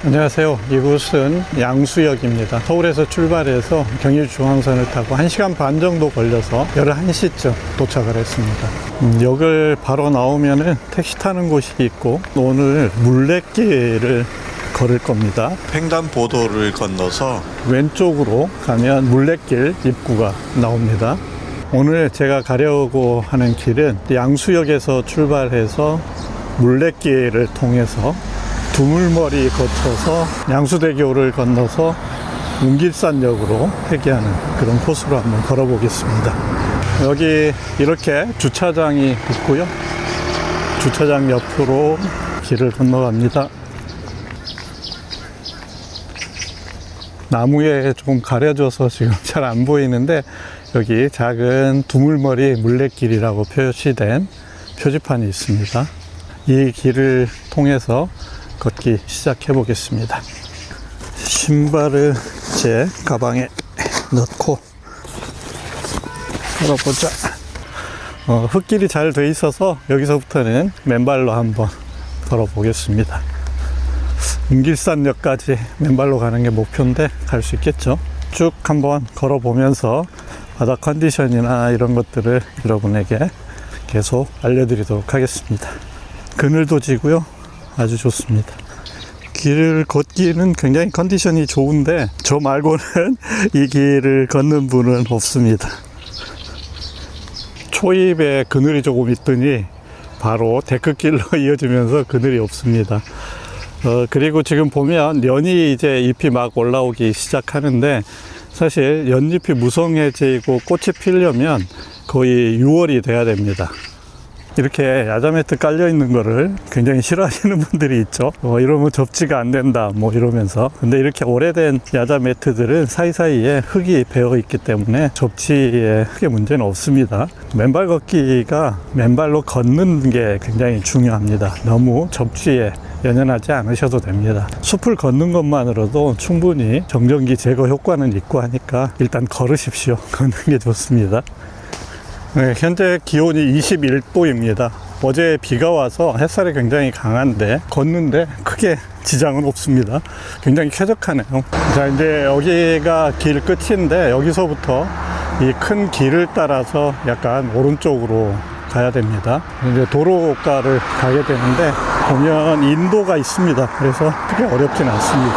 안녕하세요. 이곳은 양수역입니다. 서울에서 출발해서 경의중앙선을 타고 1시간 반 정도 걸려서 11시쯤 도착을 했습니다. 역을 바로 나오면은 택시 타는 곳이 있고, 오늘 물레길을 걸을 겁니다. 횡단보도를 건너서 왼쪽으로 가면 물레길 입구가 나옵니다. 오늘 제가 가려고 하는 길은 양수역에서 출발해서 물레길을 통해서 두물머리 거쳐서 양수대교를 건너서 웅길산역으로 회귀하는 그런 코스로 한번 걸어보겠습니다. 여기 이렇게 주차장이 있고요. 주차장 옆으로 길을 건너갑니다. 나무에 좀 가려져서 지금 잘 안 보이는데, 여기 작은 두물머리 물레길이라고 표시된 표지판이 있습니다. 이 길을 통해서 걷기 시작해 보겠습니다. 신발을 제 가방에 넣고 걸어보자. 흙길이 잘 돼 있어서 여기서부터는 맨발로 한번 걸어 보겠습니다. 웅길산역까지 맨발로 가는 게 목표인데 갈 수 있겠죠. 쭉 한번 걸어 보면서 바다 컨디션이나 이런 것들을 여러분에게 계속 알려드리도록 하겠습니다. 그늘도 지고요, 아주 좋습니다. 길을 걷기는 굉장히 컨디션이 좋은데 저 말고는 이 길을 걷는 분은 없습니다. 초입에 그늘이 조금 있더니 바로 데크길로 이어지면서 그늘이 없습니다. 그리고 지금 보면 연이 이제 잎이 막 올라오기 시작하는데, 사실 연잎이 무성해지고 꽃이 피려면 거의 6월이 돼야 됩니다. 이렇게 야자 매트 깔려 있는 거를 굉장히 싫어하시는 분들이 있죠. 이러면 접지가 안 된다 뭐 이러면서. 근데 이렇게 오래된 야자 매트들은 사이사이에 흙이 배어 있기 때문에 접지에 크게 문제는 없습니다. 맨발 걷기가 맨발로 걷는 게 굉장히 중요합니다. 너무 접지에 연연하지 않으셔도 됩니다. 숲을 걷는 것만으로도 충분히 정전기 제거 효과는 있고 하니까 일단 걸으십시오. 걷는 게 좋습니다. 네, 현재 기온이 21도입니다. 어제 비가 와서 햇살이 굉장히 강한데 걷는데 크게 지장은 없습니다. 굉장히 쾌적하네요. 자, 이제 여기가 길 끝인데 여기서부터 이 큰 길을 따라서 약간 오른쪽으로 가야 됩니다. 이제 도로가를 가게 되는데 보면 인도가 있습니다. 그래서 크게 어렵진 않습니다.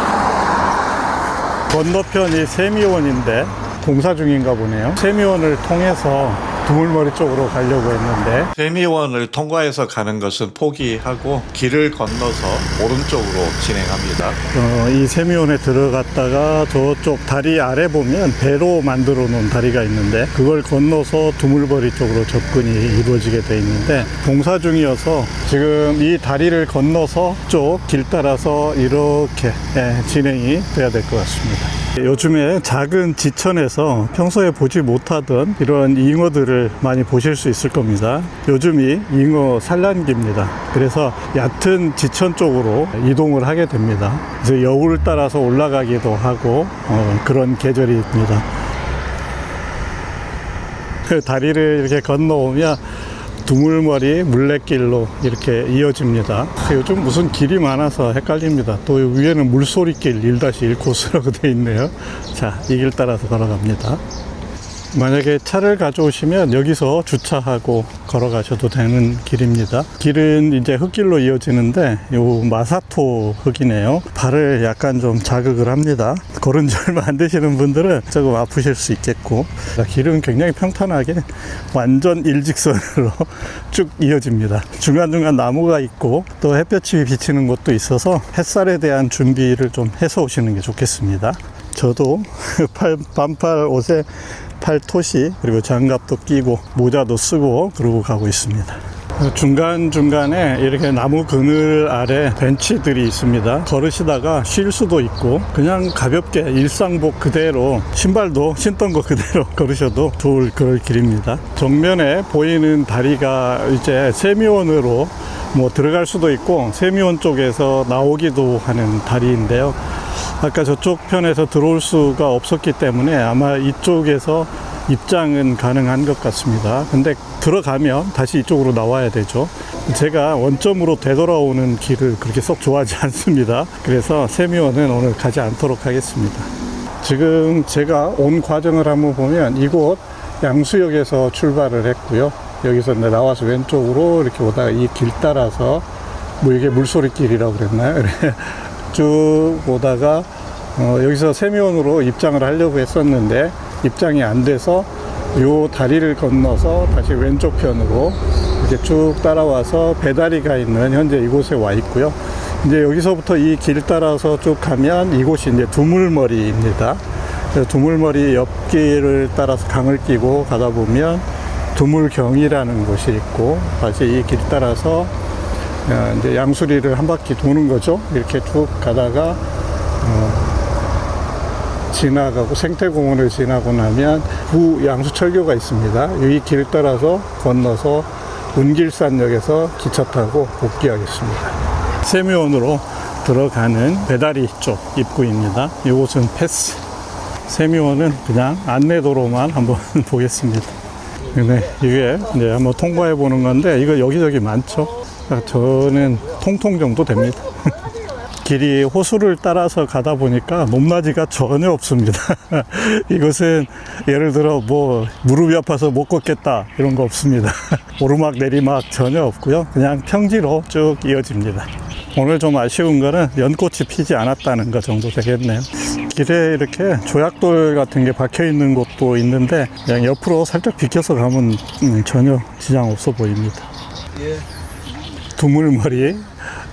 건너편이 세미원인데 공사 중인가 보네요. 세미원을 통해서 두물머리 쪽으로 가려고 했는데 세미원을 통과해서 가는 것은 포기하고 길을 건너서 오른쪽으로 진행합니다. 이 세미원에 들어갔다가 저쪽 다리 아래 보면 배로 만들어 놓은 다리가 있는데 그걸 건너서 두물머리 쪽으로 접근이 이루어지게 돼 있는데, 공사 중이어서 지금 이 다리를 건너서 쪽 길 따라서 이렇게 진행이 돼야 될 것 같습니다. 요즘에 작은 지천에서 평소에 보지 못하던 이런 잉어들을 많이 보실 수 있을 겁니다. 요즘이 잉어 산란기입니다. 그래서 얕은 지천 쪽으로 이동을 하게 됩니다. 그래서 여우를 따라서 올라가기도 하고 그런 계절입니다. 그 다리를 이렇게 건너오면 두물머리 물레길로 이렇게 이어집니다. 요즘 무슨 길이 많아서 헷갈립니다. 또 위에는 물소리길 1-1 코스라고 되어 있네요. 자, 이 길 따라서 걸어갑니다. 만약에 차를 가져오시면 여기서 주차하고 걸어가셔도 되는 길입니다. 길은 이제 흙길로 이어지는데 요 마사토 흙이네요. 발을 약간 좀 자극을 합니다. 걸은 지 얼마 안 되시는 분들은 조금 아프실 수 있겠고, 길은 굉장히 평탄하게 완전 일직선으로 쭉 이어집니다. 중간중간 나무가 있고 또 햇볕이 비치는 곳도 있어서 햇살에 대한 준비를 좀 해서 오시는 게 좋겠습니다. 저도 반팔 옷에 팔토시 그리고 장갑도 끼고 모자도 쓰고 그러고 가고 있습니다. 중간중간에 이렇게 나무 그늘 아래 벤치들이 있습니다. 걸으시다가 쉴 수도 있고 그냥 가볍게 일상복 그대로 신발도 신던 거 그대로 걸으셔도 좋을 그럴 길입니다. 정면에 보이는 다리가 이제 세미원으로 뭐 들어갈 수도 있고 세미원 쪽에서 나오기도 하는 다리인데요. 아까 저쪽 편에서 들어올 수가 없었기 때문에 아마 이쪽에서 입장은 가능한 것 같습니다. 근데 들어가면 다시 이쪽으로 나와야 되죠. 제가 원점으로 되돌아오는 길을 그렇게 썩 좋아하지 않습니다. 그래서 세미원은 오늘 가지 않도록 하겠습니다. 지금 제가 온 과정을 한번 보면 이곳 양수역에서 출발을 했고요. 여기서 나와서 왼쪽으로 이렇게 오다가 이 길 따라서 뭐 이게 물소리길이라고 그랬나요? 쭉 오다가 여기서 세미원으로 입장을 하려고 했었는데 입장이 안 돼서 요 다리를 건너서 다시 왼쪽 편으로 이렇게 쭉 따라와서 배다리가 있는 현재 이곳에 와 있고요. 이제 여기서부터 이 길 따라서 쭉 가면 이곳이 이제 두물머리입니다. 그래서 두물머리 옆길을 따라서 강을 끼고 가다 보면 두물경이라는 곳이 있고 다시 이 길 따라서 이제 양수리를 한 바퀴 도는 거죠. 이렇게 쭉 가다가 지나가고 생태공원을 지나고 나면 양수철교가 있습니다. 이 길 따라서 건너서 운길산역에서 기차 타고 복귀하겠습니다. 세미원으로 들어가는 배다리 쪽 입구입니다. 이곳은 패스. 세미원은 그냥 안내도로만 한번 보겠습니다. 네, 이게 이제 한번 통과해 보는 건데 이거 여기저기 많죠. 저는 통통 정도 됩니다. 길이 호수를 따라서 가다 보니까 높낮이가 전혀 없습니다. 이것은 예를 들어 뭐 무릎이 아파서 못 걷겠다 이런 거 없습니다. 오르막 내리막 전혀 없고요. 그냥 평지로 쭉 이어집니다. 오늘 좀 아쉬운 거는 연꽃이 피지 않았다는 것 정도 되겠네요. 길에 이렇게 조약돌 같은 게 박혀 있는 곳도 있는데 그냥 옆으로 살짝 비켜서 가면 전혀 지장 없어 보입니다. 두물머리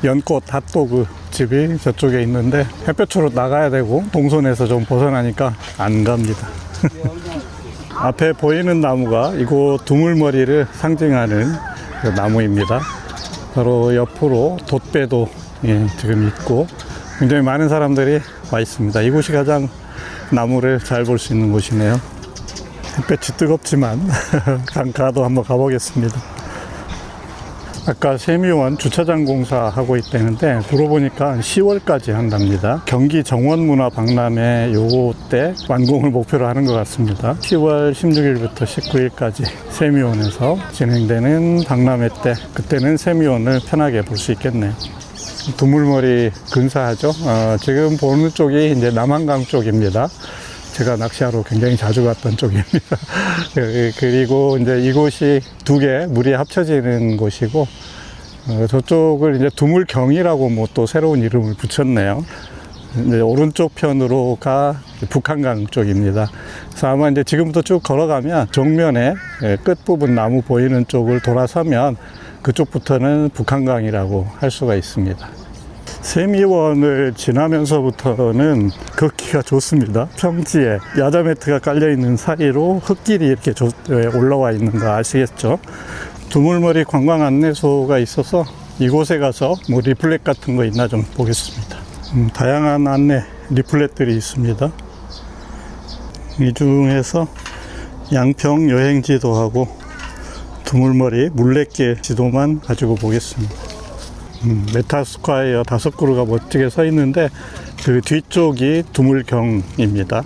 연꽃 핫도그 집이 저쪽에 있는데 햇볕으로 나가야 되고 동선에서 좀 벗어나니까 안 갑니다. 앞에 보이는 나무가 이곳 두물머리를 상징하는 그 나무입니다. 바로 옆으로 돛배도 지금 있고 굉장히 많은 사람들이 와 있습니다. 이곳이 가장 나무를 잘 볼 수 있는 곳이네요. 햇볕이 뜨겁지만 강가도 한번 가보겠습니다. 아까 세미원 주차장 공사하고 있다는데 들어보니까 10월까지 한답니다. 경기 정원문화박람회 요때 완공을 목표로 하는 것 같습니다. 10월 16일부터 19일까지 세미원에서 진행되는 박람회 때 그때는 세미원을 편하게 볼 수 있겠네요. 두물머리 근사하죠. 지금 보는 쪽이 이제 남한강 쪽입니다. 제가 낚시하러 굉장히 자주 갔던 쪽입니다. 그리고 이제 이곳이 두 개 물이 합쳐지는 곳이고, 저쪽을 이제 두물경이라고 뭐 또 새로운 이름을 붙였네요. 이제 오른쪽 편으로가 북한강 쪽입니다. 그래서 아마 이제 지금부터 쭉 걸어가면 정면에 끝부분 나무 보이는 쪽을 돌아서면 그쪽부터는 북한강이라고 할 수가 있습니다. 세미원을 지나면서부터는 걷기가 좋습니다. 평지에 야자 매트가 깔려 있는 사이로 흙길이 이렇게 올라와 있는 거 아시겠죠? 두물머리 관광 안내소가 있어서 이곳에 가서 뭐 리플렛 같은 거 있나 좀 보겠습니다. 다양한 안내 리플렛들이 있습니다. 이 중에서 양평 여행지도하고 두물머리 물레길 지도만 가지고 보겠습니다. 메타스콰이어 5그루가 멋지게 서 있는데 그 뒤쪽이 두물경입니다.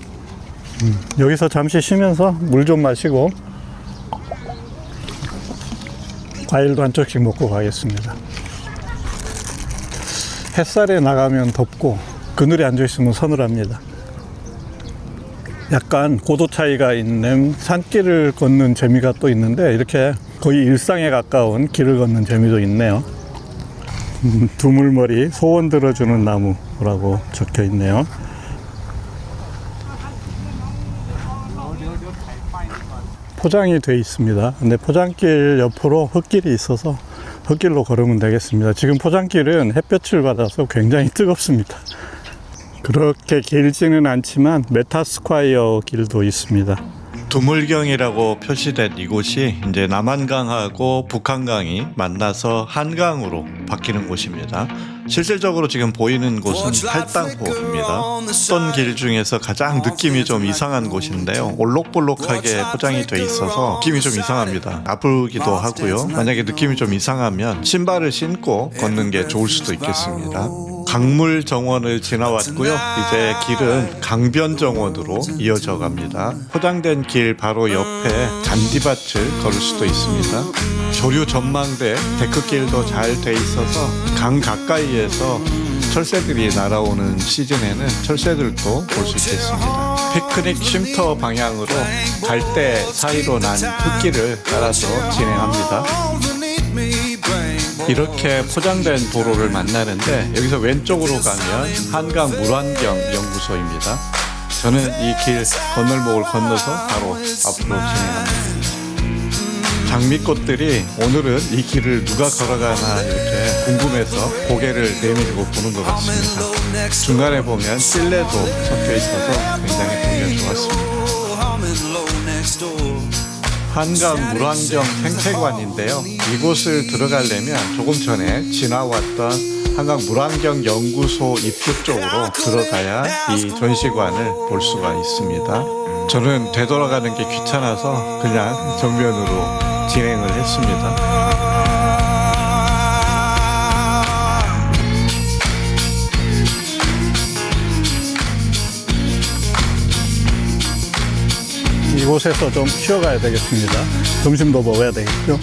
여기서 잠시 쉬면서 물 좀 마시고 과일도 한 쪽씩 먹고 가겠습니다. 햇살에 나가면 덥고 그늘에 앉아 있으면 서늘합니다. 약간 고도 차이가 있는 산길을 걷는 재미가 또 있는데 이렇게 거의 일상에 가까운 길을 걷는 재미도 있네요. 두물머리 소원 들어주는 나무라고 적혀 있네요. 포장이 돼 있습니다. 근데 포장길 옆으로 흙길이 있어서 흙길로 걸으면 되겠습니다. 지금 포장길은 햇볕을 받아서 굉장히 뜨겁습니다. 그렇게 길지는 않지만 메타스콰이어 길도 있습니다. 두물경이라고 표시된 이곳이 이제 남한강하고 북한강이 만나서 한강으로 바뀌는 곳입니다. 실질적으로 지금 보이는 곳은 팔당포입니다. 어떤 길 중에서 가장 느낌이 좀 이상한 곳인데요. 올록볼록하게 포장이 돼 있어서 느낌이 좀 이상합니다. 아프기도 하고요. 만약에 느낌이 좀 이상하면 신발을 신고 걷는 게 좋을 수도 있겠습니다. 강물 정원을 지나왔고요. 이제 길은 강변 정원으로 이어져 갑니다. 포장된 길 바로 옆에 잔디밭을 걸을 수도 있습니다. 조류 전망대 데크길도 잘 돼 있어서 강 가까이에서 철새들이 날아오는 시즌에는 철새들도 볼 수 있겠습니다. 피크닉 쉼터 방향으로 갈대 사이로 난 흙길을 따라서 진행합니다. 이렇게 포장된 도로를 만나는데 여기서 왼쪽으로 가면 한강 물환경 연구소입니다. 저는 이 길 건널목을 건너서 바로 앞으로 진행합니다. 장미꽃들이 오늘은 이 길을 누가 걸어가나 이렇게 궁금해서 고개를 내밀고 보는 것 같습니다. 중간에 보면 실내도 섞여 있어서 굉장히 보기가 좋았습니다. 한강 물환경 생태관인데요. 이곳을 들어가려면 조금 전에 지나왔던 한강 물환경 연구소 입구 쪽으로 들어가야 이 전시관을 볼 수가 있습니다. 저는 되돌아가는 게 귀찮아서 그냥 정면으로 진행을 했습니다. 이곳에서 좀 쉬어가야 되겠습니다. 점심도 먹어야 되겠죠.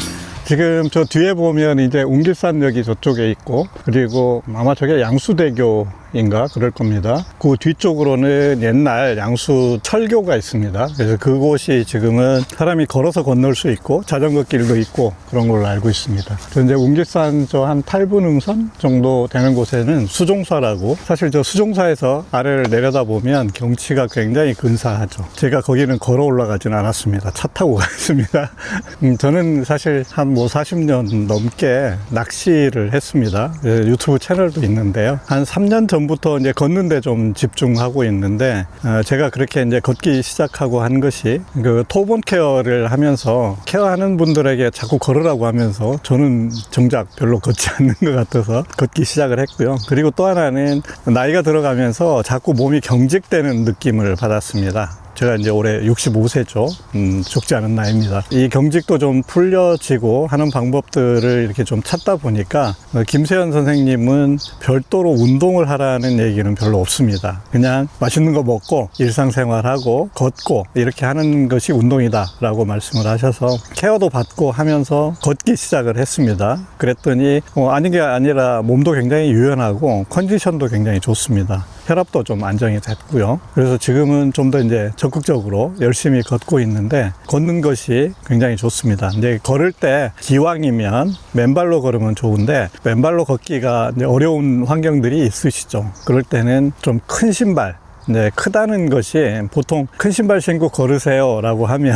지금 저 뒤에 보면 이제 웅길산역이 저쪽에 있고, 그리고 아마 저게 양수대교인가 그럴 겁니다. 그 뒤쪽으로는 옛날 양수 철교가 있습니다. 그래서 그곳이 지금은 사람이 걸어서 건널 수 있고 자전거 길도 있고 그런 걸로 알고 있습니다. 저 이제 웅길산 저 한 8분 응선 정도 되는 곳에는 수종사라고, 사실 저 수종사에서 아래를 내려다 보면 경치가 굉장히 근사하죠. 제가 거기는 걸어 올라가진 않았습니다. 차 타고 갔습니다. 저는 사실 한 40년 넘게 낚시를 했습니다. 유튜브 채널도 있는데요. 한 3년 전부터 이제 걷는데 좀 집중하고 있는데, 제가 그렇게 이제 걷기 시작하고 한 것이 그 토본 케어를 하면서 케어하는 분들에게 자꾸 걸으라고 하면서 저는 정작 별로 걷지 않는 것 같아서 걷기 시작을 했고요. 그리고 또 하나는 나이가 들어가면서 자꾸 몸이 경직되는 느낌을 받았습니다. 제가 이제 올해 65세죠. 죽지 않은 나이입니다. 이 경직도 좀 풀려지고 하는 방법들을 이렇게 좀 찾다 보니까 김세현 선생님은 별도로 운동을 하라는 얘기는 별로 없습니다. 그냥 맛있는 거 먹고 일상생활하고 걷고 이렇게 하는 것이 운동이다 라고 말씀을 하셔서 케어도 받고 하면서 걷기 시작을 했습니다. 그랬더니 아닌 게 아니라 몸도 굉장히 유연하고 컨디션도 굉장히 좋습니다. 혈압도 좀 안정이 됐고요. 그래서 지금은 좀 더 이제 적극적으로 열심히 걷고 있는데, 걷는 것이 굉장히 좋습니다. 이제 걸을 때 기왕이면 맨발로 걸으면 좋은데 맨발로 걷기가 이제 어려운 환경들이 있으시죠. 그럴 때는 좀 큰 신발, 네, 크다는 것이 보통 큰 신발 신고 걸으세요 라고 하면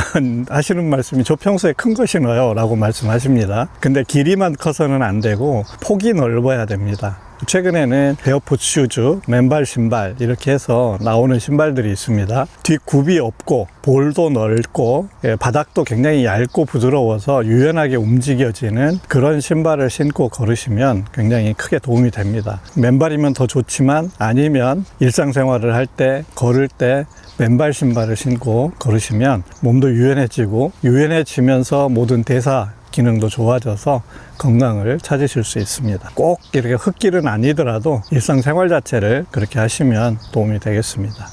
하시는 말씀이 저 평소에 큰 거 신어요 라고 말씀하십니다. 근데 길이만 커서는 안 되고 폭이 넓어야 됩니다. 최근에는 베어풋 슈즈, 맨발 신발 이렇게 해서 나오는 신발들이 있습니다. 뒷굽이 없고 볼도 넓고 바닥도 굉장히 얇고 부드러워서 유연하게 움직여지는 그런 신발을 신고 걸으시면 굉장히 크게 도움이 됩니다. 맨발이면 더 좋지만 아니면 일상생활을 할 때, 걸을 때 맨발 신발을 신고 걸으시면 몸도 유연해지고, 유연해지면서 모든 대사 기능도 좋아져서 건강을 찾으실 수 있습니다. 꼭 이렇게 흙길은 아니더라도 일상생활 자체를 그렇게 하시면 도움이 되겠습니다.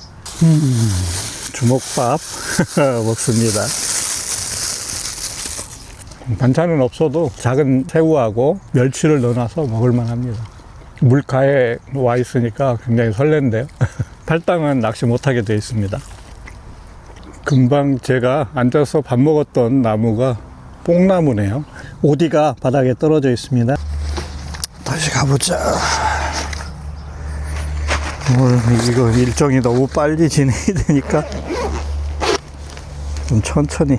주먹밥 먹습니다. 반찬은 없어도 작은 새우하고 멸치를 넣어놔서 먹을만 합니다. 물가에 와 있으니까 굉장히 설렌데요. 팔당은 낚시 못하게 되어 있습니다. 금방 제가 앉아서 밥 먹었던 나무가 뽕나무네요. 오디가 바닥에 떨어져 있습니다. 다시 가보자. 이거 일정이 너무 빨리 진행이 되니까 좀 천천히.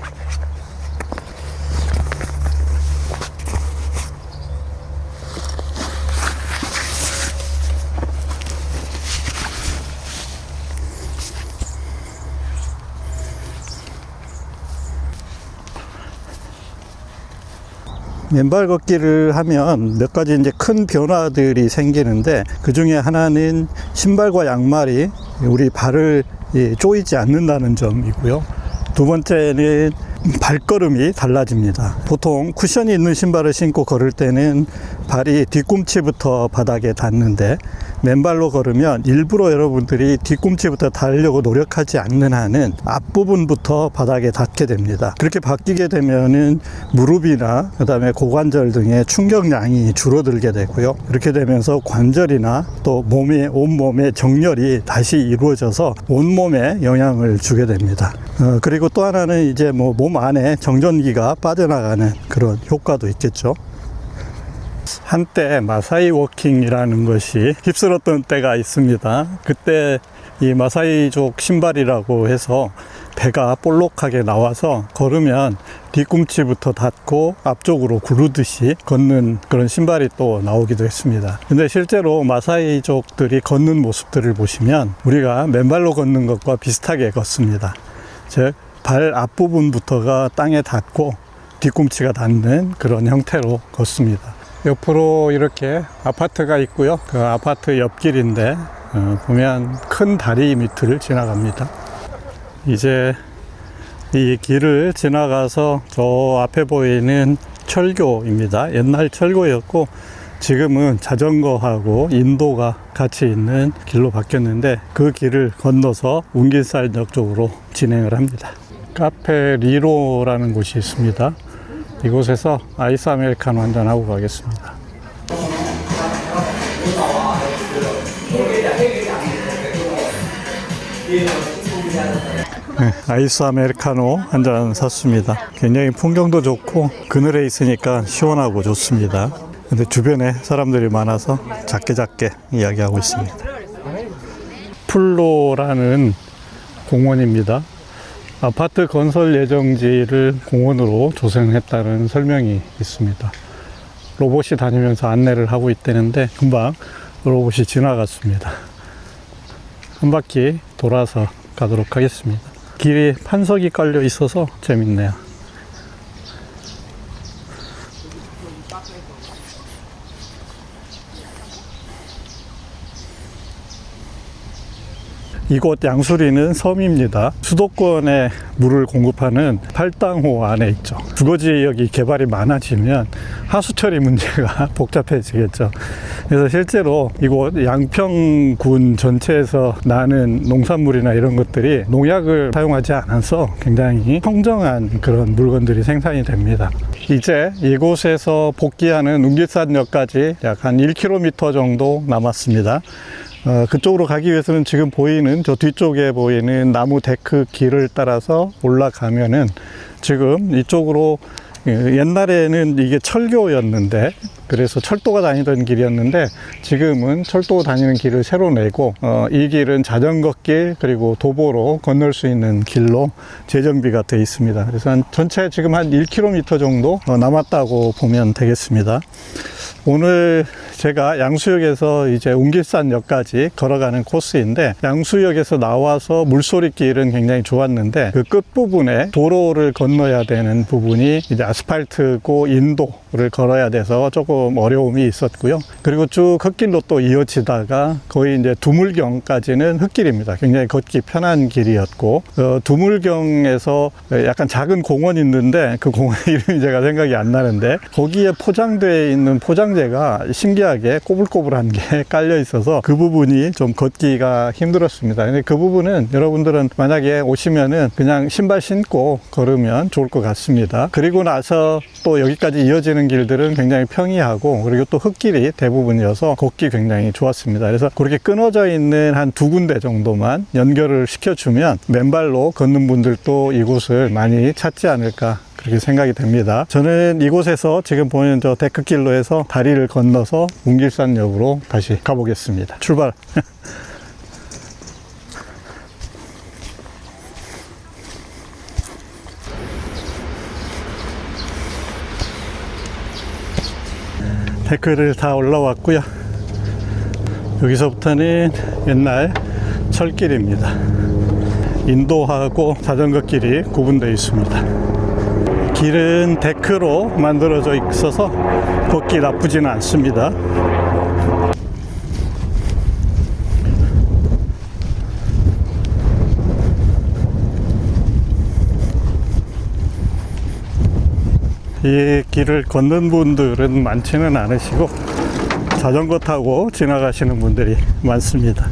맨발 걷기를 하면 몇 가지 이제 큰 변화들이 생기는데, 그 중에 하나는 신발과 양말이 우리 발을 조이지 않는다는 점이고요. 두 번째는 발걸음이 달라집니다. 보통 쿠션이 있는 신발을 신고 걸을 때는 발이 뒤꿈치부터 바닥에 닿는데, 맨발로 걸으면 일부러 여러분들이 뒤꿈치부터 닿으려고 노력하지 않는 한은 앞부분부터 바닥에 닿게 됩니다. 그렇게 바뀌게 되면은 무릎이나 그 다음에 고관절 등의 충격량이 줄어들게 되고요. 이렇게 되면서 관절이나 또 온몸의 정렬이 다시 이루어져서 온몸에 영향을 주게 됩니다. 그리고 또 하나는 이제 뭐 몸 안에 정전기가 빠져나가는 그런 효과도 있겠죠. 한때 마사이 워킹이라는 것이 휩쓸었던 때가 있습니다. 그때 이 마사이족 신발이라고 해서 배가 볼록하게 나와서 걸으면 뒤꿈치부터 닿고 앞쪽으로 구르듯이 걷는 그런 신발이 또 나오기도 했습니다. 근데 실제로 마사이족들이 걷는 모습들을 보시면 우리가 맨발로 걷는 것과 비슷하게 걷습니다. 즉, 발 앞부분부터가 땅에 닿고 뒤꿈치가 닿는 그런 형태로 걷습니다. 옆으로 이렇게 아파트가 있고요. 그 아파트 옆길인데 보면 큰 다리 밑을 지나갑니다. 이제 이 길을 지나가서 저 앞에 보이는 철교입니다. 옛날 철교였고 지금은 자전거하고 인도가 같이 있는 길로 바뀌었는데 그 길을 건너서 운길산역 쪽으로 진행을 합니다. 카페 리로라는 곳이 있습니다. 이곳에서 아이스 아메리카노 한잔 하고 가겠습니다. 네, 아이스 아메리카노 한잔 샀습니다. 굉장히 풍경도 좋고 그늘에 있으니까 시원하고 좋습니다. 근데 주변에 사람들이 많아서 작게 이야기하고 있습니다. 풀로라는 공원입니다. 아파트 건설 예정지를 공원으로 조성했다는 설명이 있습니다. 로봇이 다니면서 안내를 하고 있다는데 금방 로봇이 지나갔습니다. 한 바퀴 돌아서 가도록 하겠습니다. 길에 판석이 깔려 있어서 재밌네요. 이곳 양수리는 섬입니다. 수도권에 물을 공급하는 팔당호 안에 있죠. 주거지역이 개발이 많아지면 하수처리 문제가 복잡해지겠죠. 그래서 실제로 이곳 양평군 전체에서 나는 농산물이나 이런 것들이 농약을 사용하지 않아서 굉장히 청정한 그런 물건들이 생산이 됩니다. 이제 이곳에서 복귀하는 운길산역까지 약 한 1km 정도 남았습니다. 그쪽으로 가기 위해서는 지금 보이는 저 뒤쪽에 보이는 나무 데크 길을 따라서 올라가면은 지금 이쪽으로 옛날에는 이게 철교였는데 그래서 철도가 다니던 길이었는데 지금은 철도 다니는 길을 새로 내고 이 길은 자전거 길 그리고 도보로 건널 수 있는 길로 재정비가 되어 있습니다. 그래서 전체 지금 한 1km 정도 남았다고 보면 되겠습니다. 오늘 제가 양수역에서 이제 운길산역까지 걸어가는 코스인데 양수역에서 나와서 물소리길은 굉장히 좋았는데 그 끝부분에 도로를 건너야 되는 부분이 이제 아스팔트고 인도를 걸어야 돼서 조금 어려움이 있었고요. 그리고 쭉 흙길로 또 이어지다가 거의 이제 두물경까지는 흙길입니다. 굉장히 걷기 편한 길이었고 두물경에서 약간 작은 공원이 있는데 그 공원 이름이 제가 생각이 안 나는데 거기에 포장되어 있는 포장재가 신기하게 꼬불꼬불한 게 깔려 있어서 그 부분이 좀 걷기가 힘들었습니다. 근데 그 부분은 여러분들은 만약에 오시면은 그냥 신발 신고 걸으면 좋을 것 같습니다. 그리고 나서 또 여기까지 이어지는 길들은 굉장히 평이하고 그리고 또 흙길이 대부분이어서 걷기 굉장히 좋았습니다. 그래서 그렇게 끊어져 있는 한 두 군데 정도만 연결을 시켜주면 맨발로 걷는 분들도 이곳을 많이 찾지 않을까 그렇게 생각이 됩니다. 저는 이곳에서 지금 보이는 저 데크길로 해서 다리를 건너서 운길산역으로 다시 가보겠습니다. 출발! 데크를 다 올라왔고요. 여기서부터는 옛날 철길입니다. 인도하고 자전거 길이 구분되어 있습니다. 길은 데크로 만들어져 있어서 걷기 나쁘지는 않습니다. 이 길을 걷는 분들은 많지는 않으시고 자전거 타고 지나가시는 분들이 많습니다.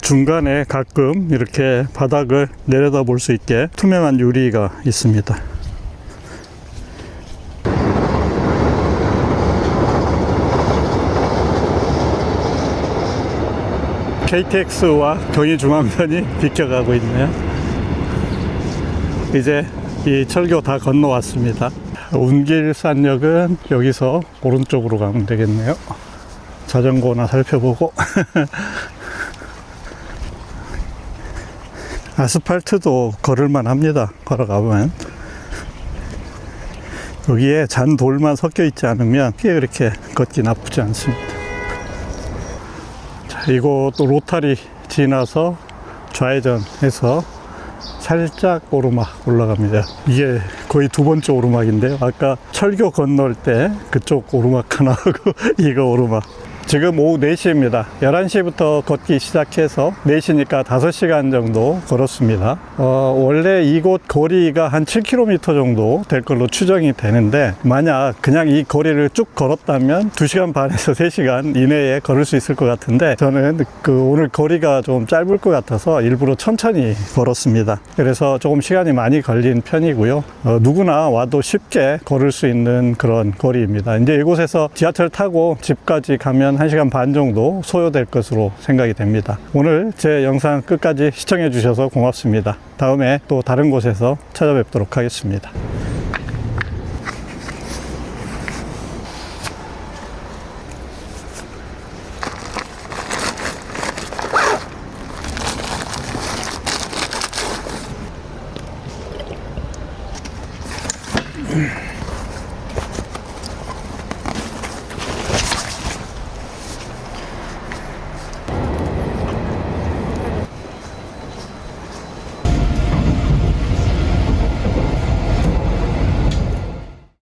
중간에 가끔 이렇게 바닥을 내려다 볼 수 있게 투명한 유리가 있습니다. KTX와 경의중앙선이 비켜가고 있네요. 이제 이 철교 다 건너왔습니다. 운길산역은 여기서 오른쪽으로 가면 되겠네요. 자전거나 살펴보고 아스팔트도 걸을만 합니다. 걸어가면. 여기에 잔돌만 섞여 있지 않으면 꽤 그렇게 걷기 나쁘지 않습니다. 자, 이곳 또 로타리 지나서 좌회전해서 살짝 오르막 올라갑니다. 이게 거의 두 번째 오르막인데요. 아까 철교 건널 때 그쪽 오르막 하나 하고 이거 오르막. 지금 오후 4시입니다. 11시부터 걷기 시작해서 4시니까 5시간 정도 걸었습니다. 원래 이곳 거리가 한 7km 정도 될 걸로 추정이 되는데, 만약 그냥 이 거리를 쭉 걸었다면 2시간 반에서 3시간 이내에 걸을 수 있을 것 같은데, 저는 오늘 거리가 좀 짧을 것 같아서 일부러 천천히 걸었습니다. 그래서 조금 시간이 많이 걸린 편이고요. 누구나 와도 쉽게 걸을 수 있는 그런 거리입니다. 이제 이곳에서 지하철 타고 집까지 가면 1시간 반 정도 소요될 것으로 생각이 됩니다. 오늘 제 영상 끝까지 시청해 주셔서 고맙습니다. 다음에 또 다른 곳에서 찾아뵙도록 하겠습니다.